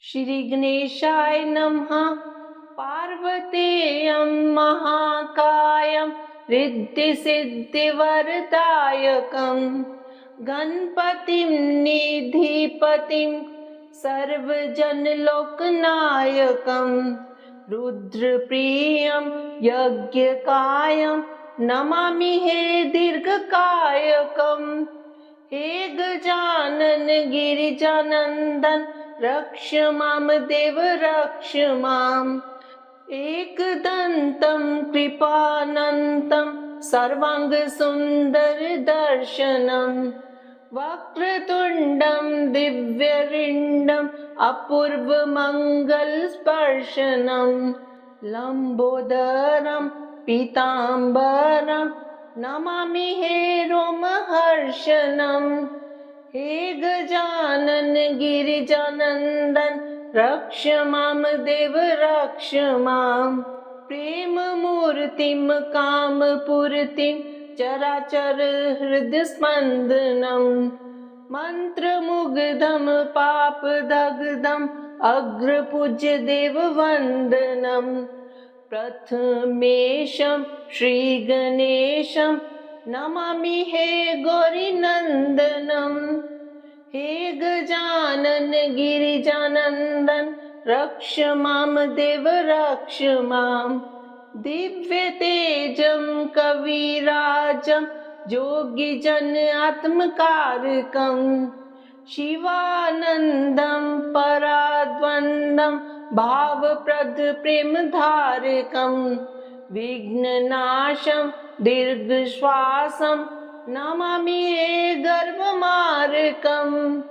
श्री गणेशाय नमः। पार्वतेयं महाकायं रिद्धिसिद्धिवरदायकं गणपतिं निधिपतिं सर्वजनलोकनायकं रुद्रप्रियं यज्ञकायं नमामि हे दीर्घकायकं। हे गजानन गिरिजानन्दन रक्ष मां देव रक्ष माम्। एकदन्तं कृपानन्तं सर्वाङ्गसुन्दरदर्शनं वक्रतुण्डं दिव्यरिण्डम् अपूर्वमङ्गलस्पर्शनं लम्बोदरं पीताम्बरं नमामि हे रोमहर्षणम्। हे गजानन गिरिजानन्दन रक्ष मां देव रक्ष माम्। प्रेममूर्तिं कामपूर्तिं चराचर हृदयस्पन्दनं मन्त्रमुग्धं पापदग्धम् अग्रपूज्य देववन्दनं प्रथमेशं श्रीगणेशं नमामि हे गौरीनन्दनं। हे गजानन गिरिजानन्दन रक्ष मां देव रक्ष माम्। दिव्यतेजं कविराजं योगिजन आत्मकारकं शिवानन्दं पराद्वन्द्वं भावप्रद प्रेमधारकं विघ्ननाशं दीर्घश्वासं नमामि हे गर्भमार्कम्।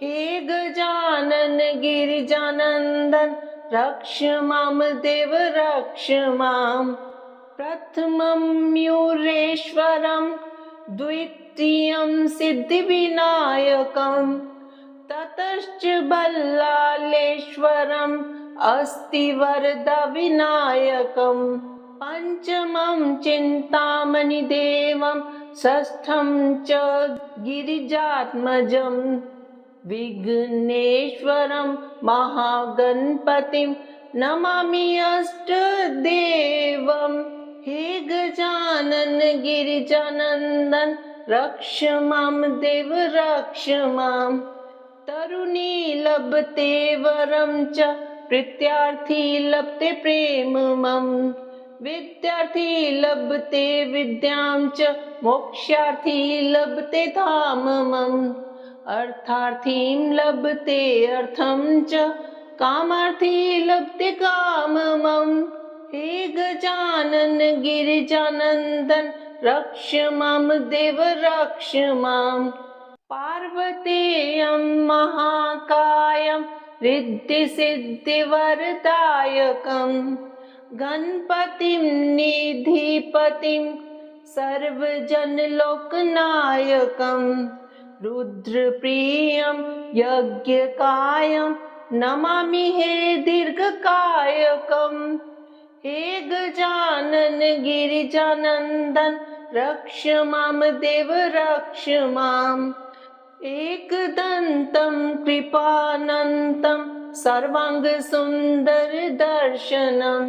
हे गजानन गिरिजानन्दन रक्ष मां देव रक्ष माम्। प्रथमं मयूरेश्वरं द्वितीयं सिद्धिविनायकं ततश्च बल्लालेश्वरम् अस्तिवरदविनायकं पञ्चमं चिन्तामणिदेवं षष्ठं च गिरिजात्मजं विघ्नेश्वरं महागणपतिं नमामि अष्टदेवं। हे गजानन गिरिजानन्दन रक्ष मां देव रक्ष माम्। तरुणी लभते वरं च प्रीत्यार्थी लभते प्रेममम् विद्यार्थी लभते विद्यां च मोक्षार्थी लभते धाममम् अर्थार्थीं लभते अर्थं च कामार्थी लभते काममम्। हे गजानन गिरिजानन्दन रक्ष मां देव रक्ष माम्। पार्वतेयं महाकायं रिद्धिसिद्धिवरदायकं गणपतिं निधिपतिं सर्वजनलोकनायकं रुद्रप्रियं यज्ञकायं नमामि हे दीर्घकायकं। हे गजानन गिरिजानन्दन रक्ष मां देव रक्ष माम्। एकदन्तं कृपानन्तं सर्वाङ्गसुन्दरदर्शनं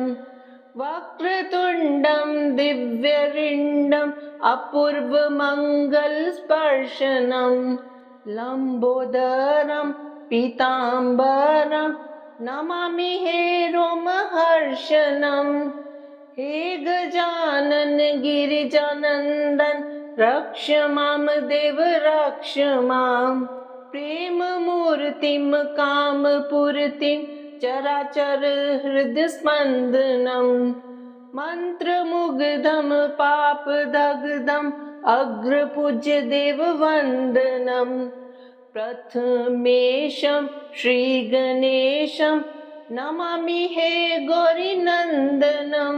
वक्रतुण्डं दिव्यरिण्डम् अपूर्वमङ्गलस्पर्शनं लम्बोदरं पीताम्बरं नमामि हे रोमहर्षणम्। हे गजानन गिरिजानन्दन रक्ष मां देव रक्ष माम्। प्रेममूर्तिं कामपूर्तिं चराचर हृदयस्पन्दनं मन्त्रमुग्धं पापदग्धम् अग्रपूज्य देववन्दनं प्रथमेशं श्रीगणेशं नमामि हे गौरीनन्दनं।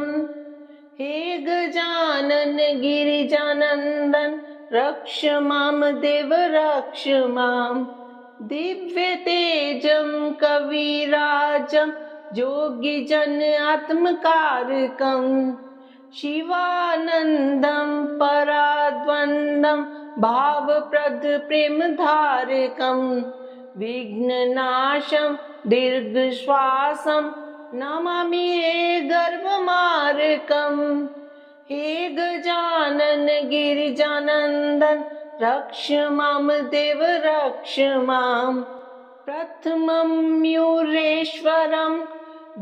हे गजानन गिरिजानन्दन रक्ष मां देव रक्ष माम्। दिव्यतेजं कविराजं योगिजन आत्मकारकं शिवानन्दं पराद्वन्द्वं भावप्रद प्रेमधारकं विघ्ननाशं दीर्घश्वासं नमामि हे गर्भमार्गम्। हे गजानन गिरिजानन्दन रक्ष मां देव रक्ष माम्। प्रथमं मयूरेश्वरं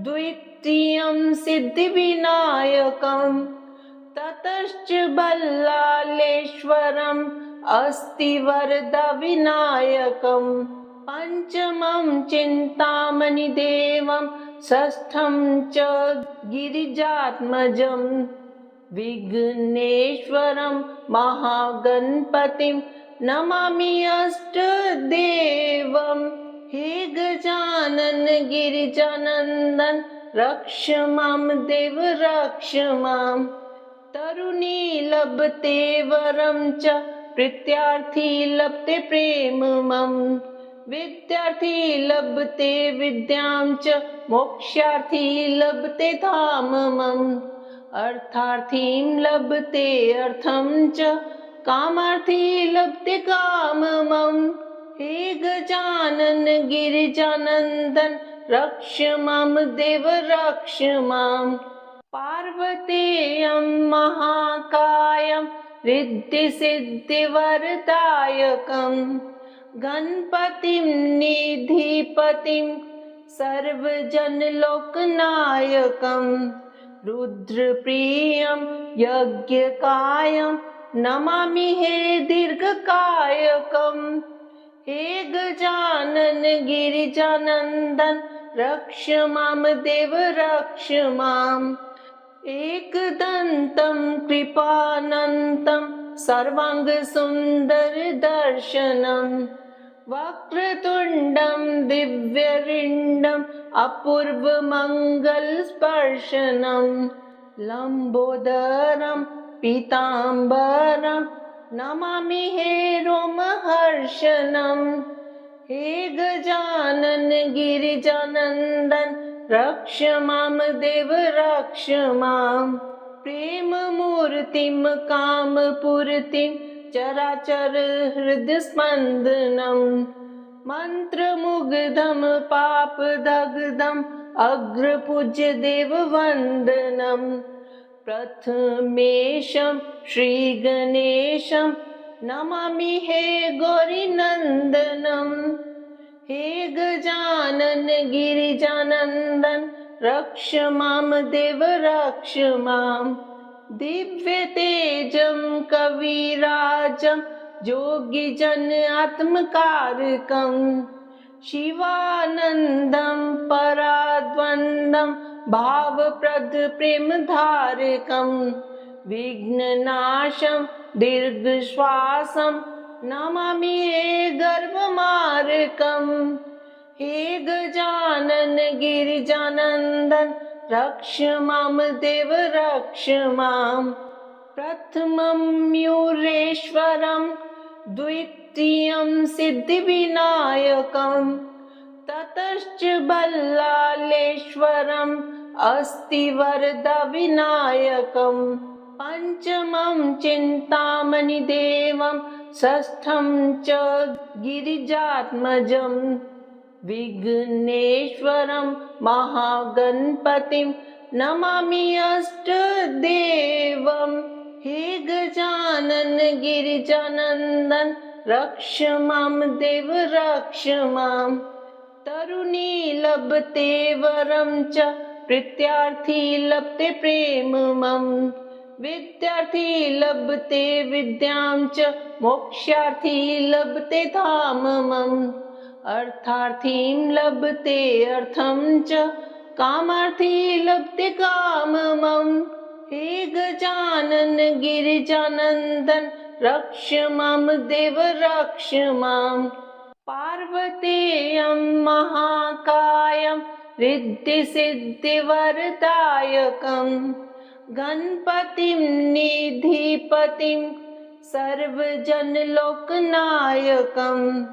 द्वितीयं सिद्धिविनायकं ततश्च बल्लालेश्वरम् अस्ति वरदविनायकम्। पञ्चमं चिन्तामणिदेवं षष्ठं च गिरिजात्मजं विघ्नेश्वरं महागणपतिं नमामि अष्टदेवम्। हे गजानन गिरिजानन्दन रक्ष मां देव रक्ष माम्। तरुणी लभते वरं च प्रीत्यार्थी लभते प्रेममम्। विद्यार्थी लभते विद्यां च मोक्षार्थी लभते धाममम्। अर्थार्थीं लभते अर्थं च कामार्थी लभते काममम्। हे गजानन गिरिजानन्दन रक्ष मां देव रक्ष माम्। पार्वतेयं महाकायं रिद्धिसिद्धिवरदायकम् गणपतिं निधिपतिं सर्वजनलोकनायकम्। रुद्रप्रियं यज्ञकायं नमामि हे दीर्घकायकम्। हे गजानन गिरिजानन्दन रक्ष मां देव रक्ष माम्। एकदन्तं कृपानन्तं सर्वाङ्गसुन्दरदर्शनं वक्रतुण्डं दिव्यरिण्डम् अपूर्वमङ्गलस्पर्शनं लम्बोदरं पीताम्बरं नमामि हे रोमहर्षणम्। हे गजानन गिरिजानन्दन रक्ष मां देव रक्ष माम्। प्रेममूर्तिं कामपूर्तिं चराचर हृदयस्पन्दनं मन्त्रमुग्धं पापदग्धम् अग्रपूज्य देववन्दनं। प्रथमेशं श्रीगणेशं नमामि हे गौरीनन्दनं। हे गजानन गिरिजानन्दन रक्ष मां देव रक्ष माम्। दिव्यतेजं कविराजं योगिजन आत्मकारकं शिवानन्दं पराद्वन्द्वं भावप्रद प्रेमधारकं विघ्ननाशं दीर्घश्वासं नमामि हे गर्भमार्गम्। हे गजानन गिरिजानन्दन रक्ष मां देव रक्ष माम्। प्रथमं मयूरेश्वरं द्वितीयं सिद्धिविनायकं ततश्च बल्लालेश्वरम् अस्ति वरदविनायकम्। पञ्चमं चिन्तामणिदेवं षष्ठं च गिरिजात्मजं विघ्नेश्वरं महागणपतिं नमामि अष्टदेवम्। हे गजानन गिरिजानन्दन रक्ष मां देव रक्ष माम्। तरुणी लभते वरं च प्रीत्यार्थी लभते प्रेममम्। विद्यार्थी लभते विद्यां च मोक्षार्थी लभते धाममम्। अर्थार्थीं लभते अर्थं च कामार्थी लभते काममम्। हे गजानन गिरिजानन्दन रक्ष मां देव रक्ष माम्। पार्वतेयं महाकायं रिद्धिसिद्धिवरदायकं गणपतिं निधिपतिं सर्वजनलोकनायकं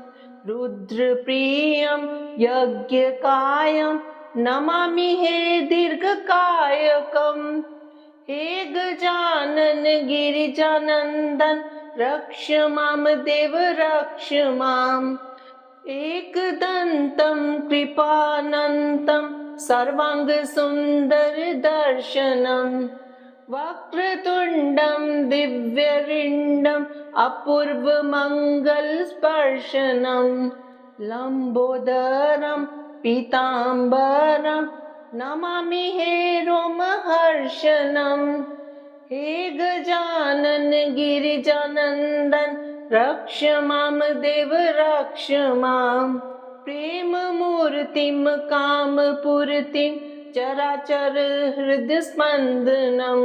रुद्रप्रियं यज्ञकायं नमामि हे दीर्घकायकम्। हे गजानन गिरिजानन्दन रक्ष मां देव रक्ष माम्। एकदन्तं कृपानन्तं सर्वाङ्गसुन्दरदर्शनं वक्रतुण्डं दिव्यरिण्डम् अपूर्वमङ्गलस्पर्शनं लम्बोदरं पीताम्बरं नमामि हे रोमहर्षणम् हे गजानन गिरिजानन्दन रक्ष मां देव रक्ष मां प्रेममूर्तिं कामपूर्तिं चराचर हृदस्पन्दनं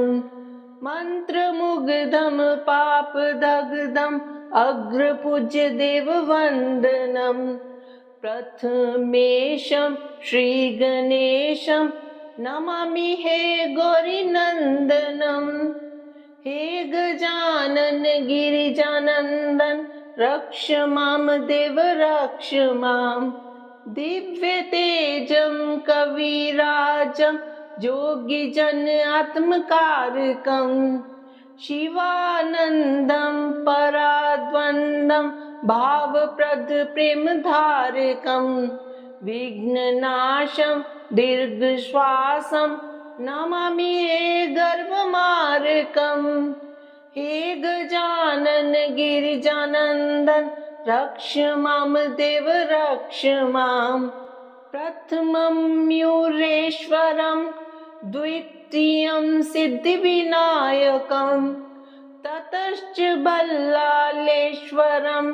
मन्त्रमुग्धं पापदग्धम् अग्रपूज्य देववन्दनं प्रथमेशं श्रीगणेशं नमामि हे गौरीनन्दनं हे गजानन गिरिजानन्दन रक्ष मां देव रक्ष मां दिव्यतेजं कविराजं योगिजन आत्मकारकं शिवानन्दं पराद्वन्द्वं भावप्रद प्रेमधारकं विघ्ननाशं दीर्घश्वासं नमामि हे गर्भमार्कं हे गजानन गिरिजानन्दन रक्ष मां देव रक्ष मां प्रथमं मयूरेश्वरं द्वितीयं सिद्धिविनायकं ततश्च बल्लालेश्वरम्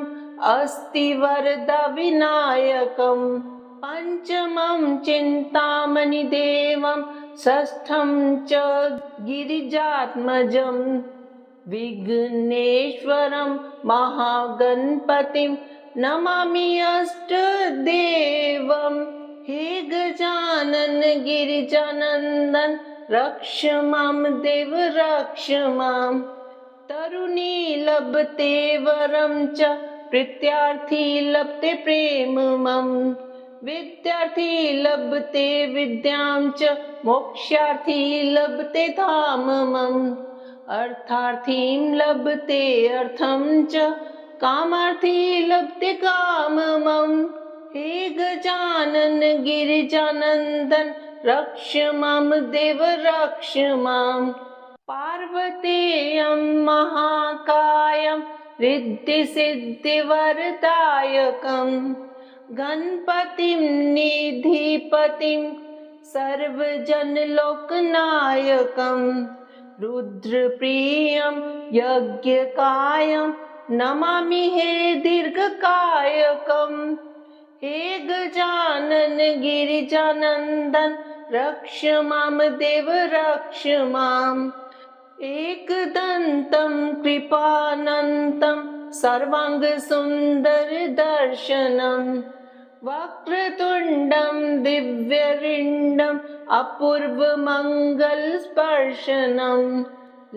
अस्तिवरदविनायकं पञ्चमं चिन्तामणिदेवं षष्ठं च गिरिजात्मजं विघ्नेश्वरं महागणपतिं नमामि अष्टदेवं हे गजानन गिरिजानन्दन रक्ष मां देव रक्ष मां तरुणी लभते वरं च प्रीत्यार्थी लभते प्रेममं विद्यार्थी लभते विद्यां च मोक्षार्थी लभते धाममम् अर्थार्थीं लभते अर्थं च कामार्थी लभते काममम् हे गजानन गिरिजानन्दन रक्ष मां देव रक्ष मां पार्वतेयं महाकायं रिद्धिसिद्धिवरदायकं गणपतिं निधिपतिं सर्वजनलोकनायकं रुद्रप्रियं यज्ञकायं नमामि हे दीर्घकायकं हे गजानन गिरिजानन्दन रक्ष मां देव रक्ष मां एकदन्तं कृपानन्तं सर्वाङ्गसुन्दरदर्शनं वक्रतुण्डं दिव्यरिण्डम् अपूर्वमङ्गलस्पर्शनं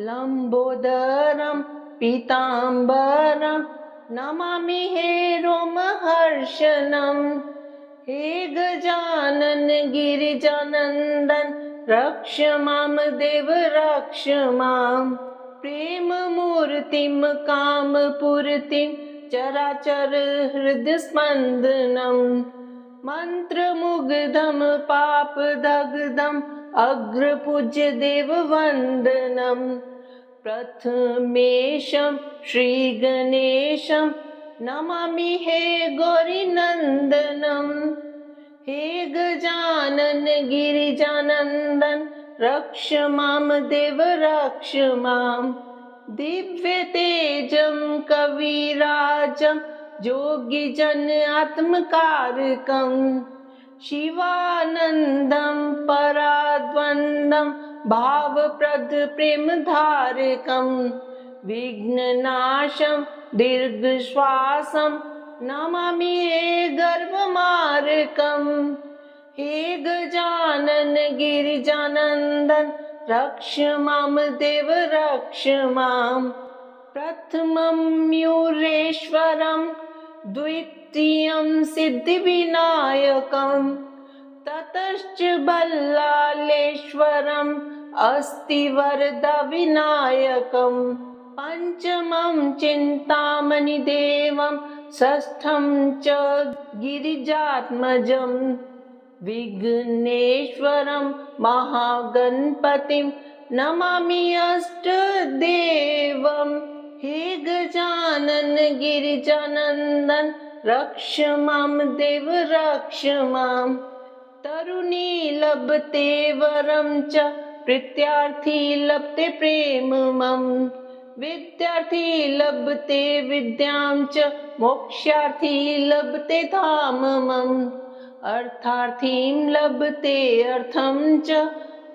लम्बोदरं पीताम्बरं नमामि हे रोमहर्षणम् हे गजानन गिरिजानन्दन रक्ष मां देव रक्ष मां प्रेममूर्तिं कामपूर्तिं चराचर हृदस्पन्दनं मन्त्रमुग्धं पापदग्धम् अग्रपूज्य देववन्दनं प्रथमेशं श्रीगणेशं नमामि हे गौरीनन्दनं हे गजानन गिरिजानन्दन रक्ष मां देव रक्ष मां दिव्यतेजं कविराजं योगिजन आत्मकारकं शिवानन्दं पराद्वन्द्वं भावप्रद प्रेमधारकं विघ्ननाशं दीर्घश्वासं नमामि हे गर्भमार्कं हे गजानन गिरिजानन्दन रक्ष मां देव रक्ष मां प्रथमं मयूरेश्वरं द्वितीयं सिद्धिविनायकं ततश्च बल्लालेश्वरम् अस्तिवरदविनायकं पञ्चमं चिन्तामणिदेवं षष्ठं च गिरिजात्मजं विघ्नेश्वरं महागणपतिं नमामि अष्टदेवम्। हे गजानन गिरिजानन्दन रक्ष मां देव रक्ष माम्। तरुणी लभते वरं च प्रीत्यार्थी लभते प्रेममम्। विद्यार्थी लभते विद्यां च मोक्षार्थी लभते धाममम्। अर्थार्थीं लभते अर्थं च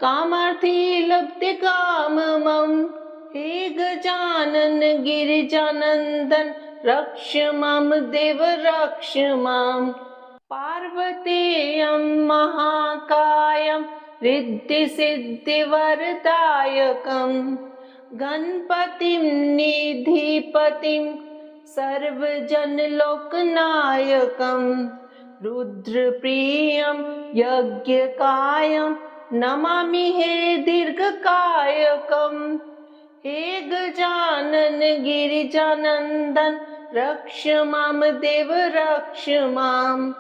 कामार्थी लभते काममम्। हे गजानन गिरिजानन्दन रक्ष मां देव रक्ष माम्। पार्वतेयं महाकायं रिद्धिसिद्धिवरदायकम् गणपतिं निधिपतिं सर्वजनलोकनायकम् रुद्रप्रियं यज्ञकायं नमामि हे दीर्घकायकम्। हे गजानन गिरिजानन्दन रक्ष मां देव रक्ष माम्।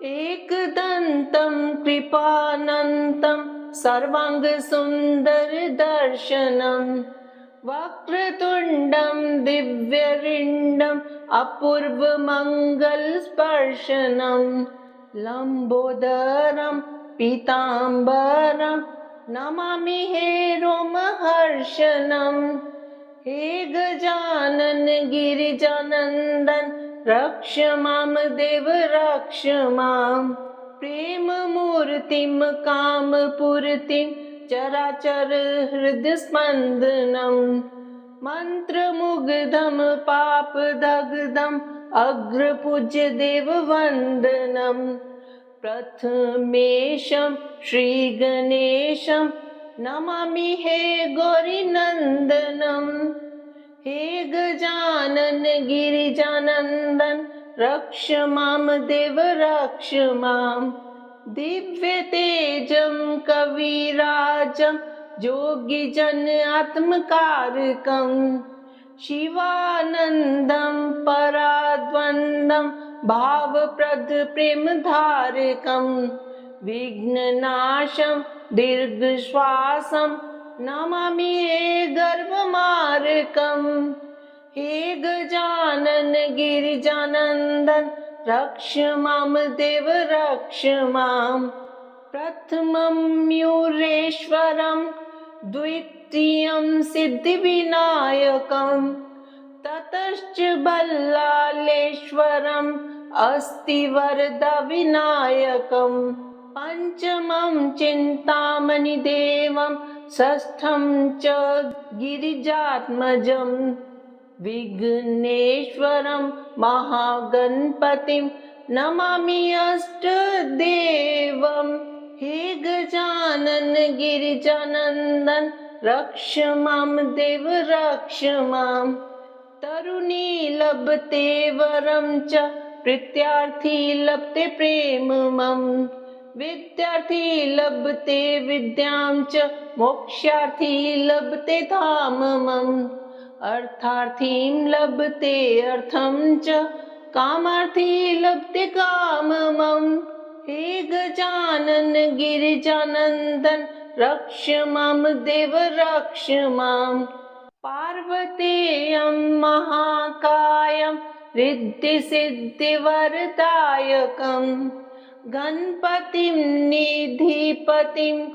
एकदन्तं कृपानन्तं सर्वाङ्गसुन्दरदर्शनम् वक्रतुण्डं दिव्यरिण्डम् अपूर्वमङ्गलस्पर्शनम् लम्बोदरं पीताम्बरं नमामि हे रोमहर्षणम्। हे गजानन गिरिजानन्दन रक्ष मां देव रक्ष माम्। प्रेममूर्तिं कामपूर्तिं चराचर हृदयस्पन्दनं मन्त्रमुग्धं पापदग्धम् अग्रपूज्य देववन्दनम्। प्रथमेशं श्रीगणेशं नमामि हे गौरीनन्दनम्। हे गजानन गिरिजानन्दन रक्ष मां देव रक्ष माम्। दिव्यतेजं कविराजं योगिजन आत्मकारकं शिवानन्दं पराद्वन्द्वं भावप्रद प्रेमधारकं विघ्ननाशं दीर्घश्वासं नमामि हे गर्भमार्कम्। हे गजानन गिरिजानन्दन रक्ष मां देव रक्ष माम्। प्रथमं मयूरेश्वरं द्वितीयं सिद्धिविनायकं ततश्च बल्लालेश्वरम् अस्तिवरदविनायकं पञ्चमं चिन्तामणिदेवं षष्ठं च गिरिजात्मजं विघ्नेश्वरं महागणपतिं नमामि अष्टदेवम्। हे गजानन गिरिजानन्दन रक्ष मां देव रक्ष माम्। तरुणी लभते वरं च प्रीत्यार्थी लभते प्रेममम्। विद्यार्थी लभते विद्यां च मोक्षार्थी लभते धाममम्। अर्थार्थीं लभते अर्थं च कामार्थी लभते काममम्। हे गजानन गिरिजानन्दन रक्ष मां देव रक्ष माम्। पार्वतेयं महाकायं रिद्धिसिद्धिवरदायकं गणपतिं निधिपतिं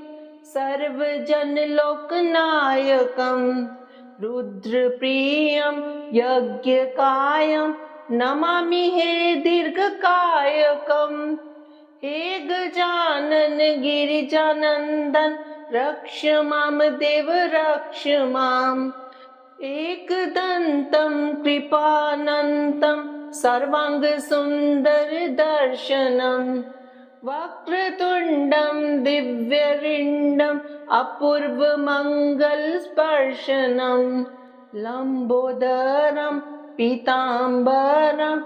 सर्वजनलोकनायकं रुद्रप्रियं यज्ञकायं नमामि हे दीर्घकायकम्। हे गजानन गिरिजानन्दन रक्ष मां देव रक्ष माम्। एकदन्तं कृपानन्तं सर्वाङ्गसुन्दरदर्शनम् वक्रतुण्डं दिव्यरिण्डम् अपूर्वमङ्गलस्पर्शनम् लम्बोदरं पीताम्बरं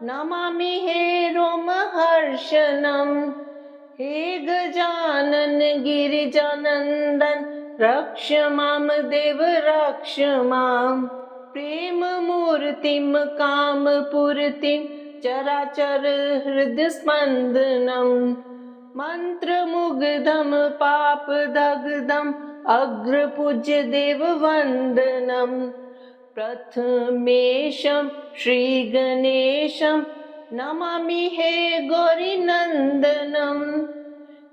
नमामि हे रोमहर्षणम्। हे गजानन गिरिजानन्दन रक्ष मां देव रक्ष माम्। प्रेममूर्तिं कामपूर्तिं चराचर हृदस्पन्दनं मन्त्रमुग्धं पापदग्धम् अग्रपूज्य देववन्दनं प्रथमेशं श्रीगणेशं नमामि हे गौरीनन्दनं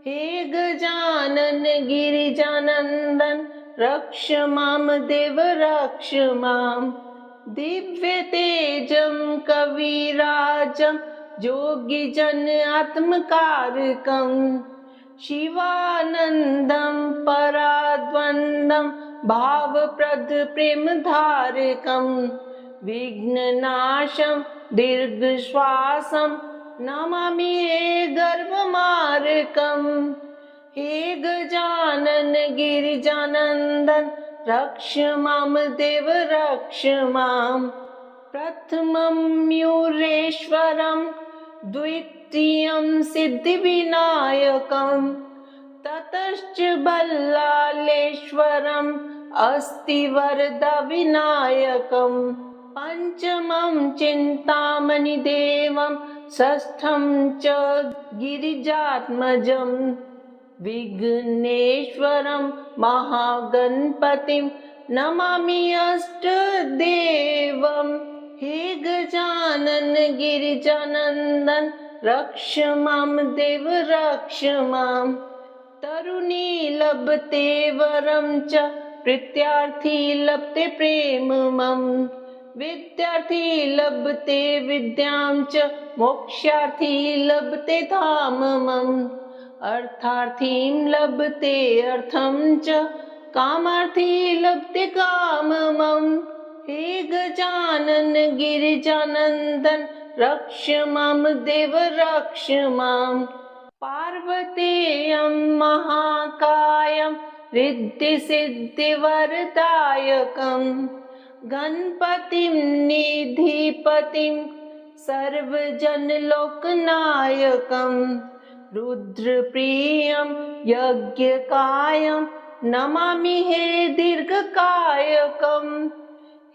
हे गजानन गिरिजानन्दन रक्ष मां देव रक्ष मां दिव्यतेजं कविराजं योगिजन आत्मकारकं शिवानन्दं पराद्वन्द्वं भावप्रद प्रेमधारकं विघ्ननाशं दीर्घश्वासं नमामि हे गर्भमार्कं हे गजानन गिरिजानन्दन रक्ष मां देव रक्ष मां प्रथमं मयूरेश्वरं द्वितीयं सिद्धिविनायकं ततश्च बल्लालेश्वरम् अस्ति वरदविनायकं पञ्चमं चिन्तामणिदेवं षष्ठं च गिरिजात्मजं विघ्नेश्वरं महागणपतिं नमामि अष्टदेवं हे गजानन गिरिजानन्दन रक्ष मां देव रक्ष मां तरुणी लभते वरं च प्रीत्यार्थी लभते प्रेममं विद्यार्थी लभते विद्यां च मोक्षार्थी लभते धाममम् अर्थार्थीं लभते अर्थं च कामार्थी लभते काममं हे गजानन गिरिजानन्दन रक्ष मां देव रक्ष मां पार्वतेयं महाकायं रिद्धिसिद्धिवरदायकं गणपतिं निधिपतिं सर्वजनलोकनायकं रुद्रप्रियं यज्ञकायं नमामि हे दीर्घकायकं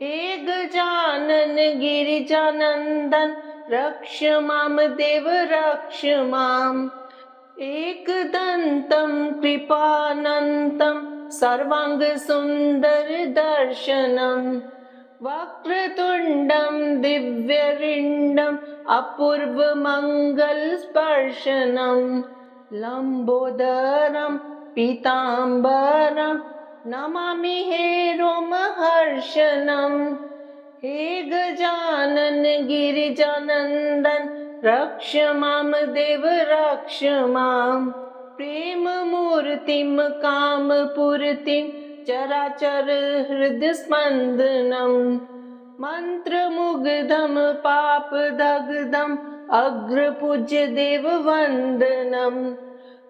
हे गजानन गिरिजानन्दन रक्ष मां देव रक्ष मां एकदन्तं कृपानन्तं सर्वाङ्गसुन्दरदर्शनं वक्रतुण्डं दिव्यरिण्डम् अपूर्वमङ्गलस्पर्शनं लम्बोदरं पीताम्बरं नमामि हे रोमहर्षनं हे गजानन गिरिजानन्दन रक्ष मां देव रक्ष मां प्रेममूर्तिं कामपूर्तिं चराचर हृदस्पन्दनं मन्त्रमुग्धं पापदग्धम् अग्रपूज्य देववन्दनं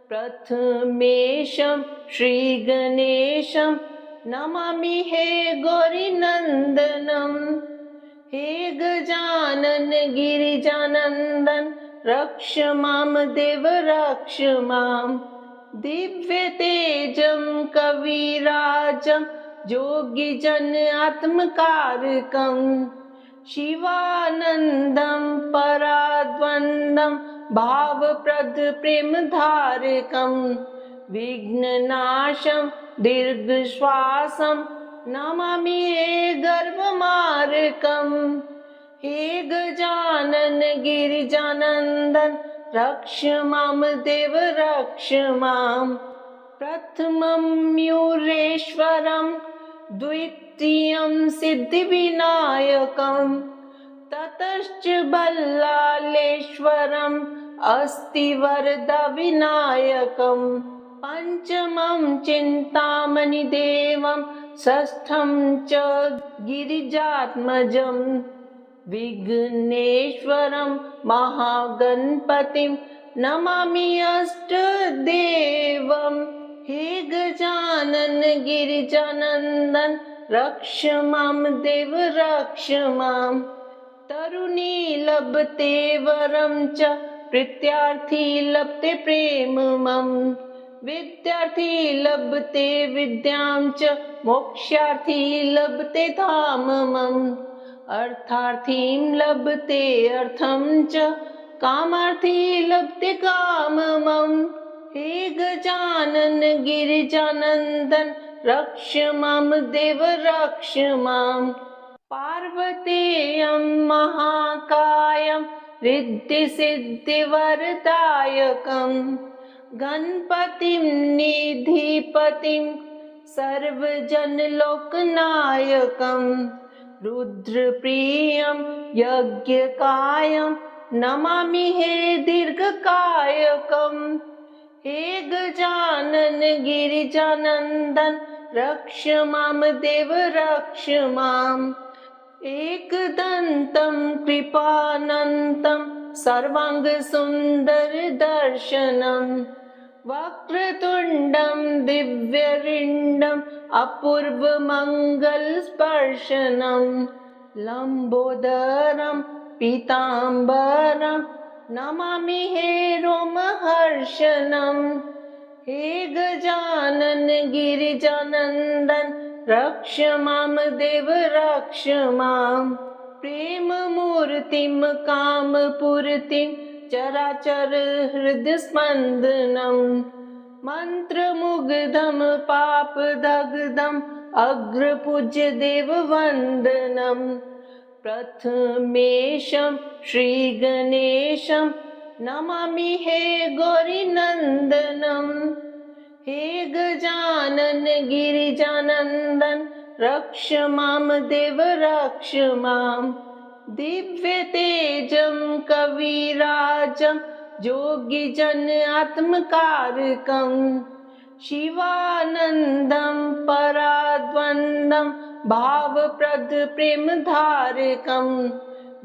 प्रथमेशं श्रीगणेशं नमामि हे गौरीनन्दनं हे गजानन गिरिजानन्दन रक्ष मां देव रक्ष मां दिव्यतेजं कविराजं योगिजन आत्मकारकं शिवानन्दं पराद्वन्द्वं भावप्रद प्रेमधारकं विघ्ननाशं दीर्घश्वासं नमामि हे गर्भमार्कं हे गजानन गिरिजानन्दन रक्ष मां देव रक्ष मां प्रथमं मयूरेश्वरं द्वितीयं सिद्धिविनायकं ततश्च बल्लालेश्वरम् अस्ति वरदविनायकं पञ्चमं चिन्तामणिदेवं षष्ठं च गिरिजात्मजं विघ्नेश्वरं महागणपतिं नमामि अष्टदेवं हे गजानन गिरिजानन्दन रक्ष मां देव रक्ष मां तरुणी लभते वरं च प्रीत्यार्थी लभते प्रेममं विद्यार्थी लभते विद्यां च मोक्षार्थी लभते धाममम् अर्थार्थीं लभते अर्थं च कामार्थी लभते काममम् हे गजानन गिरिजानन्दन रक्ष मां देव रक्ष माम् पार्वतेयं महाकायं रिद्धिसिद्धिवरदायकम् गणपतिं निधिपतिं सर्वजनलोकनायकम् रुद्रप्रियं यज्ञकायं नमामि हे दीर्घकायकम् हे गजानन गिरिजानन्दन रक्ष मां देव रक्ष माम् एकदन्तं कृपानन्तं सर्वाङ्गसुन्दरदर्शनम् वक्रतुण्डं दिव्यरिण्डम् अपूर्वमङ्गलस्पर्शनम् लम्बोदरं पीताम्बरं नमामि हे रोमहर्षणम् हे गजानन गिरिजानन्दन रक्ष मां देव रक्ष माम् प्रेममूर्तिं कामपूर्तिं चराचर हृदयस्पन्दनम् मन्त्रमुग्धं पापदग्धम् अग्रपूज्य देववन्दनम् प्रथमेशं श्रीगणेशं नमामि हे गौरीनन्दनम् हे गजानन गिरिजानन्दन रक्ष मां देव रक्ष माम् दिव्यतेजं कविराजं योगिजन आत्मकारकम् शिवानन्दं पराद्वन्द्वं भावप्रद प्रेमधारकम्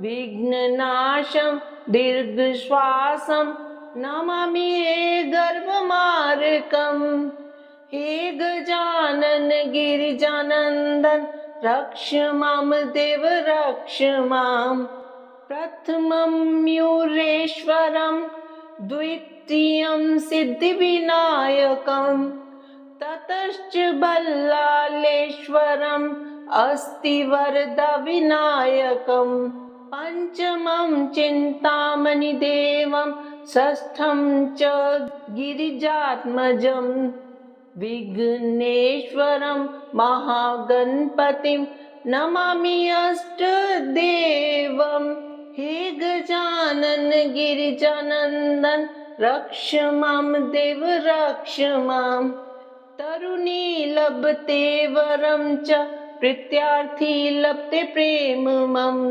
विघ्ननाशं दीर्घश्वासं नमामि हे गर्भमार्कम् हे गजानन गिरिजानन्दन रक्ष मां देव रक्ष माम् प्रथमं मयूरेश्वरं द्वितीयं सिद्धिविनायकं ततश्च बल्लालेश्वरम् अस्तिवरदविनायकम् पञ्चमं चिन्तामणिदेवं षष्ठं च गिरिजात्मजम् विघ्नेश्वरं महागणपतिं नमामि अष्टदेवम् हे गजानन गिरिजानन्दन रक्ष मां देव रक्ष माम् तरुणी लभते वरं च प्रीत्यार्थी लभते प्रेममम्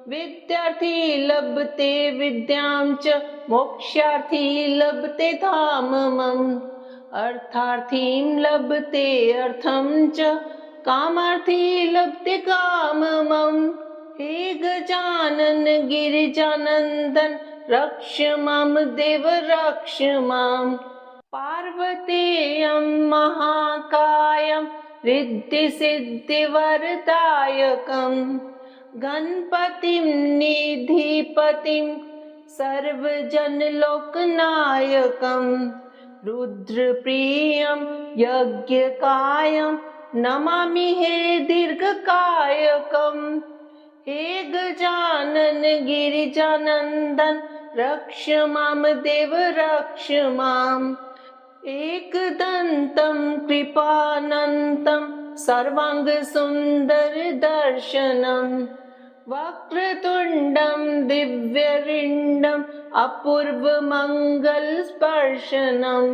विद्यार्थी लभते विद्यां च मोक्षार्थी लभते धाममम् अर्थार्थीं लभते अर्थं च कामार्थी लभते काममम् हे गजानन गिरिजानन्दन रक्ष मां देव रक्ष माम् पार्वतेयं महाकायं रिद्धिसिद्धिवरदायकम् गणपतिं निधिपतिं सर्वजनलोकनायकम् रुद्रप्रियं यज्ञकायं नमामि हे दीर्घकायकम् हे गजानन गिरिजानन्दन रक्ष मां देव रक्ष माम् एकदन्तं कृपानन्तं सर्वाङ्गसुन्दरदर्शनम् वक्रतुण्डं दिव्यरिण्डम् अपूर्वमङ्गलस्पर्शनम्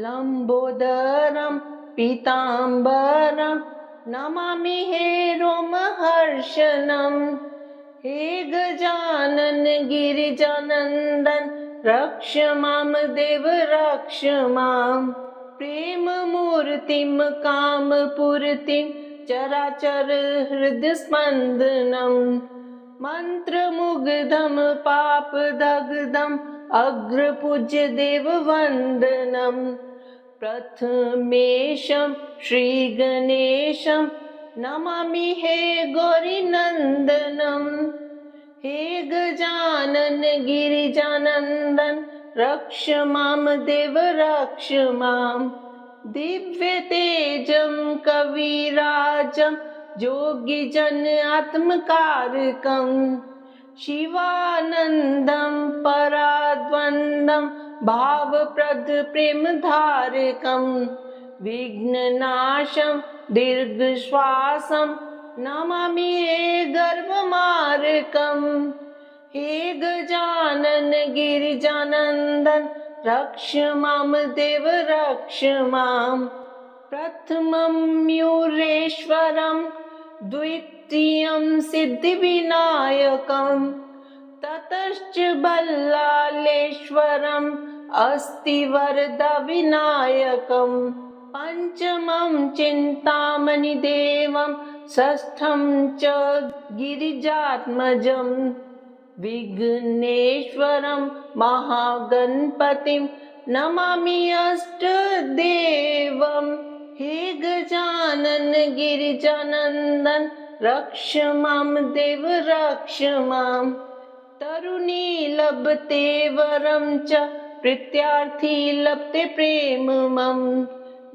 लम्बोदरं पीताम्बरं नमामि हे रोमहर्षणम् हे गजानन गिरिजानन्दन रक्ष मां देव रक्ष माम् प्रेममूर्तिं कामपूर्तिं चराचर हृदयस्पन्दनम् मन्त्रमुग्धं पापदग्धम् अग्रपूज्य देववन्दनम् प्रथमेशं श्रीगणेशं नमामि हे गौरीनन्दनम् हे गजानन गिरिजानन्दन रक्ष मां देव रक्ष माम् दिव्यतेजं कविराजं योगिजन आत्मकारकम् शिवानन्दं पराद्वन्द्वं भावप्रद प्रेमधारकं विघ्ननाशं दीर्घश्वासं नमामि हे गर्भमार्कम् हे गजानन गिरिजानन्दन रक्ष मां देव रक्ष माम् प्रथमं मयूरेश्वरं द्वितीयं सिद्धिविनायकं ततश्च बल्लालेश्वरम् अस्तिवरदविनायकं पञ्चमं चिन्तामणिदेवं षष्ठं च गिरिजात्मजं विघ्नेश्वरं महागणपतिं नमामि अष्टदेवं हे गजानन गिरिजानन्दन रक्ष मां देव रक्ष माम् तरुणी लभते वरं च प्रीत्यार्थी लभते प्रेममं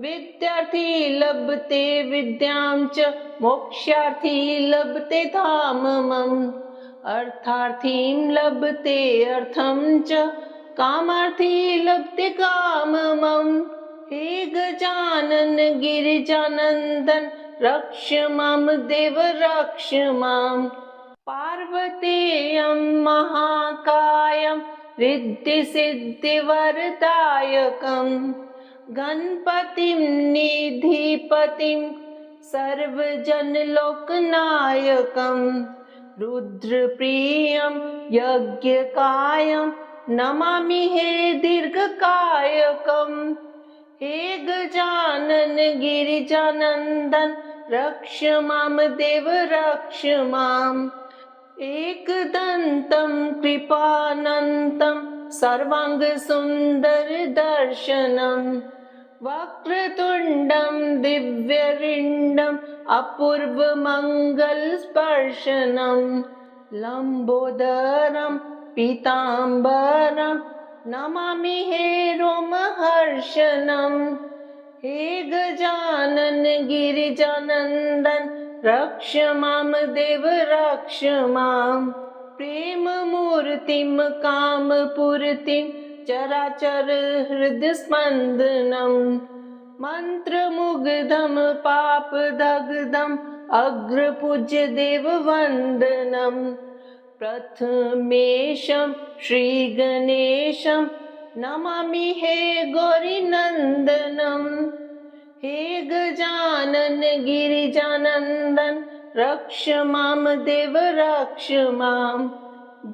विद्यार्थी लभते विद्यां च मोक्षार्थी लभते धाममम् अर्थार्थीं लभते अर्थं च कामार्थी लभते काममम् हे गजानन गिरिजानन्दन रक्ष मां देव रक्ष माम् पार्वतेयं महाकायं रिद्धिसिद्धिवरदायकं गणपतिं निधिपतिं सर्वजनलोकनायकं रुद्रप्रियं यज्ञकायं नमामि हे दीर्घकायकं हे गजानन गिरिजानन्दन रक्ष मां देव रक्ष माम् एकदन्तं कृपानन्तं सर्वाङ्गसुन्दरदर्शनं वक्रतुण्डं दिव्यरिण्डम् अपूर्वमङ्गलस्पर्शनं लम्बोदरं पीताम्बरं नमामि हे रोमहर्षणं हे गजानन गिरिजानन्दन रक्ष मां देव रक्ष माम् प्रेममूर्तिं कामपूर्तिं चराचर हृदयस्पन्दनं मन्त्रमुग्धं पापदग्धम् अग्रपूज्य देववन्दनं प्रथमेशं श्रीगणेशं नमामि हे गौरीनन्दनं हे गजानन गिरिजानन्दन रक्ष मां देव रक्ष माम्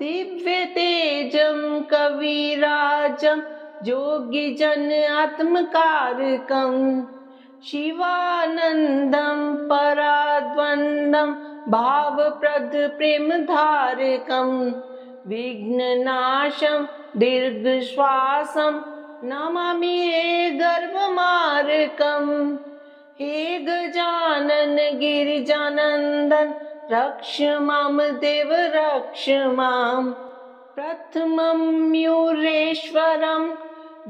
दिव्यतेजं कविराजं योगिजन आत्मकारकं शिवानन्दं पराद्वन्द्वं भावप्रद प्रेमधारकं विघ्ननाशं दीर्घश्वासं नमामि हे गर्भमार्कम् हे गजानन गिरिजानन्दन रक्ष मां देव रक्ष माम् प्रथमं मयूरेश्वरं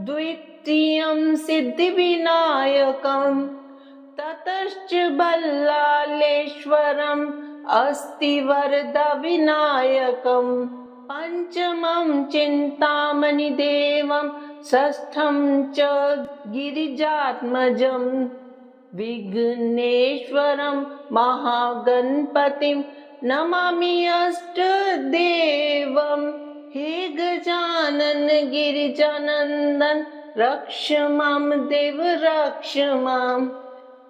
द्वितीयं सिद्धिविनायकं ततश्च बल्लालेश्वरम् अस्तिवरदविनायकं पञ्चमं चिन्तामणिदेवं षष्ठं च गिरिजात्मजं विघ्नेश्वरं महागणपतिं नमामि अष्टदेवं हे गजानन गिरिजानन्दन रक्ष मां देव रक्ष माम्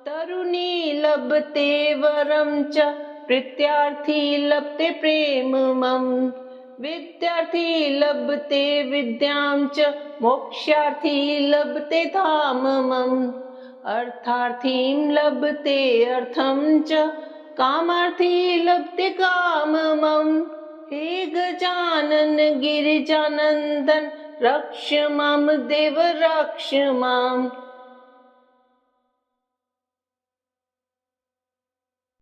तरुणी लभते वरं च प्रीत्यार्थी लभते प्रेममं विद्यार्थी लभते विद्यां च मोक्षार्थी लभते धाममम् अर्थार्थीं लभते अर्थं च कामार्थी लभते काममम् हे गजानन गिरिजानन्दन रक्ष मां देव रक्ष माम्